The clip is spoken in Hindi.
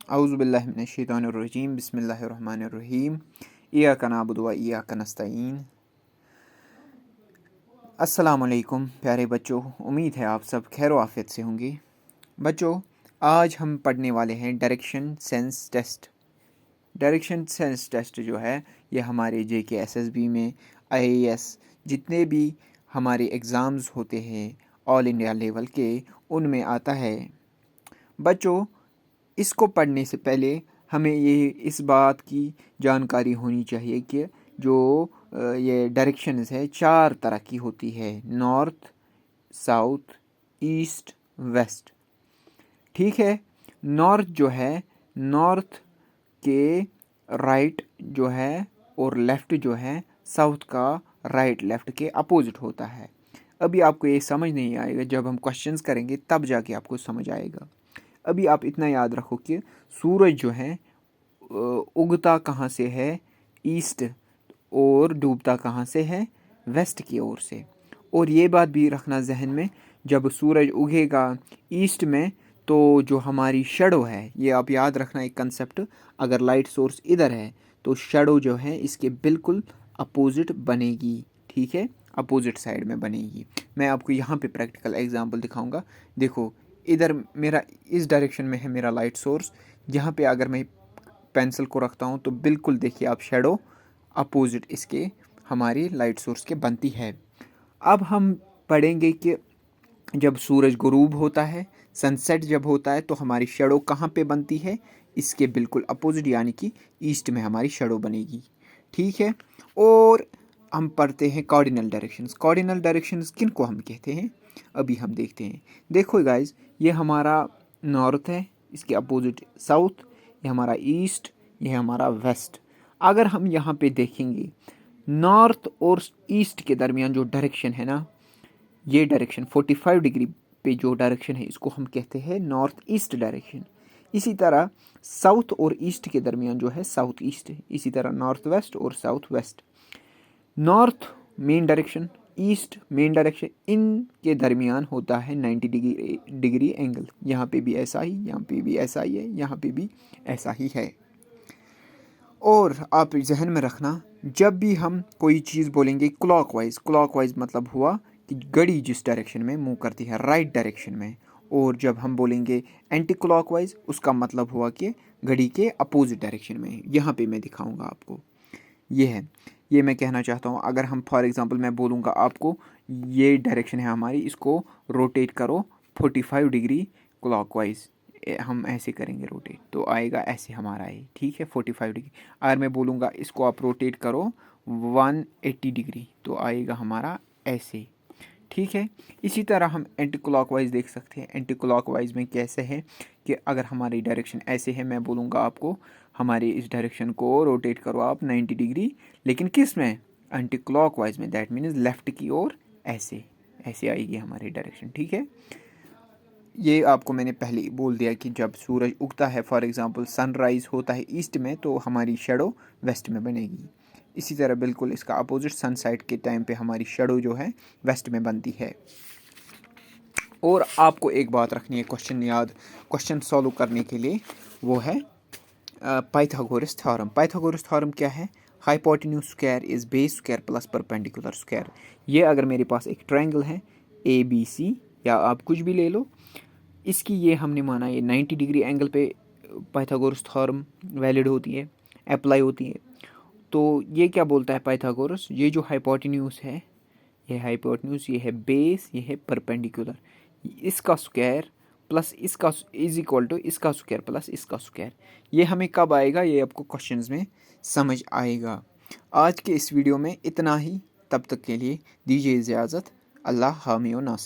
औज़ुबिल्लाहि मिनश्शैतानिर्रजीम बिस्मिल्लाहिर्रहमानिर्रहीम इय्याका नअबुदु व इय्याका नस्तईन। अस्सलाम वालेकुम प्यारे बच्चों, उम्मीद है आप सब खैर व आफियत से होंगे। बच्चों, आज हम पढ़ने वाले हैं direction sense test. Direction sense test जो है ये हमारे JK SSB में IAS जितने भी हमारे एग्ज़ाम्स होते हैं ऑल इंडिया लेवल के, उनमें आता है। बच्चों, इसको पढ़ने से पहले हमें ये इस बात की जानकारी होनी चाहिए कि जो ये डायरेक्शंस है 4 तरह की होती है: नॉर्थ, साउथ, ईस्ट, वेस्ट। ठीक है। नॉर्थ जो है, नॉर्थ के राइट जो है और लेफ़्ट जो है साउथ का राइट लेफ़्ट के अपोजिट होता है। अभी आपको ये समझ नहीं आएगा, जब हम क्वेश्चंस करेंगे तब जाके आपको समझ आएगा। अभी आप इतना याद रखो कि सूरज जो है उगता कहाँ से है, ईस्ट, और डूबता कहाँ से है, वेस्ट की ओर से। और ये बात भी रखना जहन में, जब सूरज उगेगा ईस्ट में तो जो हमारी शैडो है, ये आप याद रखना एक कंसेप्ट, अगर लाइट सोर्स इधर है तो शैडो जो है इसके बिल्कुल अपोजिट बनेगी। ठीक है, अपोजिट साइड में बनेगी। मैं आपको यहाँ पे प्रैक्टिकल एग्जांपल दिखाऊंगा। देखो, इधर मेरा इस डायरेक्शन में है मेरा लाइट सोर्स। यहाँ पे अगर मैं पेंसिल को रखता हूँ तो बिल्कुल देखिए आप शैडो अपोजिट इसके हमारी लाइट सोर्स के बनती है। अब हम पढ़ेंगे कि जब सूरज गुरूब होता है, सनसेट जब होता है, तो हमारी शैडो कहाँ पे बनती है, इसके बिल्कुल अपोजिट, यानी कि ईस्ट में हमारी शैडो बनेगी। ठीक है। और हम पढ़ते हैं कार्डिनल डायरेक्शंस। कार्डिनल डायरेक्शंस किन को हम कहते हैं, अभी हम देखते हैं। देखो गाइज, ये हमारा नॉर्थ है, इसके अपोजिट साउथ, ये हमारा ईस्ट, ये हमारा वेस्ट। अगर हम यहाँ पे देखेंगे नॉर्थ और ईस्ट के दरमियान जो डायरेक्शन है ना, ये डायरेक्शन 45 डिग्री पे जो डायरेक्शन है इसको हम कहते हैं नॉर्थ ईस्ट डायरेक्शन। इसी तरह साउथ और ईस्ट के दरमियान जो है साउथ ईस्ट है। इसी तरह नॉर्थ वेस्ट और south west. North main direction, east main direction, इनके दरमियान होता है 90 डिग्री एंगल। यहाँ पे भी ऐसा ही, यहाँ पे भी ऐसा ही है, यहाँ पे भी ऐसा ही है। और आप जहन में रखना, जब भी हम कोई चीज़ बोलेंगे क्लॉकवाइज, क्लॉकवाइज मतलब हुआ कि घड़ी जिस डायरेक्शन में मूव करती है, राइट डायरेक्शन में। और जब हम बोलेंगे एंटी क्लॉकवाइज, उसका मतलब हुआ कि घड़ी के अपोजिट डायरेक्शन में। यहाँ पे मैं दिखाऊंगा आपको, ये है, ये मैं कहना चाहता हूँ। अगर हम फॉर एग्जांपल मैं बोलूँगा आपको ये डायरेक्शन है हमारी, इसको रोटेट करो 45 डिग्री क्लॉकवाइज, हम ऐसे करेंगे रोटेट तो आएगा ऐसे हमारा है। ठीक है, 45 डिग्री। अगर मैं बोलूँगा इसको आप रोटेट करो 180 डिग्री तो आएगा हमारा ऐसे। ठीक है। इसी तरह हम एंटी क्लॉकवाइज देख सकते हैं। एंटी क्लॉकवाइज में कैसे है कि अगर हमारी डायरेक्शन ऐसे है, मैं बोलूँगा आपको हमारी इस डायरेक्शन को रोटेट करो आप 90 डिग्री, लेकिन किस में, एंटी क्लॉकवाइज में। दैट मीन्स लेफ़्ट की ओर, ऐसे ऐसे आएगी हमारी डायरेक्शन। ठीक है, ये आपको मैंने पहले ही बोल दिया कि जब सूरज उगता है, फॉर एग्ज़ाम्पल सनराइज़ होता है ईस्ट में, तो हमारी शैडो वेस्ट में बनेगी। इसी तरह बिल्कुल इसका अपोजिट सनसेट के टाइम पे हमारी शैडो जो है वेस्ट में बनती है। और आपको एक बात रखनी है क्वेश्चन सॉल्व करने के लिए, वो है पाइथागोरस थ्योरम। पाइथागोरस थ्योरम क्या है? Hypotenuse square is base square plus perpendicular square. ये अगर मेरे पास एक ट्रायंगल है ABC, या आप कुछ भी ले लो, इसकी ये हमने माना ये 90 डिग्री एंगल पे पाइथागोरस थ्योरम वैलिड होती है, अप्लाई होती है। तो ये क्या बोलता है पाइथागोरस, ये जो हाइपोटेन्यूज है, ये हाइपोटेन्यूज, ये है बेस, ये है परपेंडिकुलर, इसका स्क्वायर प्लस इसका इज इक्वल टू इसका स्क्वायर प्लस इसका स्क्वायर। ये हमें कब आएगा, ये आपको क्वेश्चंस में समझ आएगा। आज के इस वीडियो में इतना ही। तब तक के लिए दीजिए इजाज़त। अल्लाह हामी व नासिर।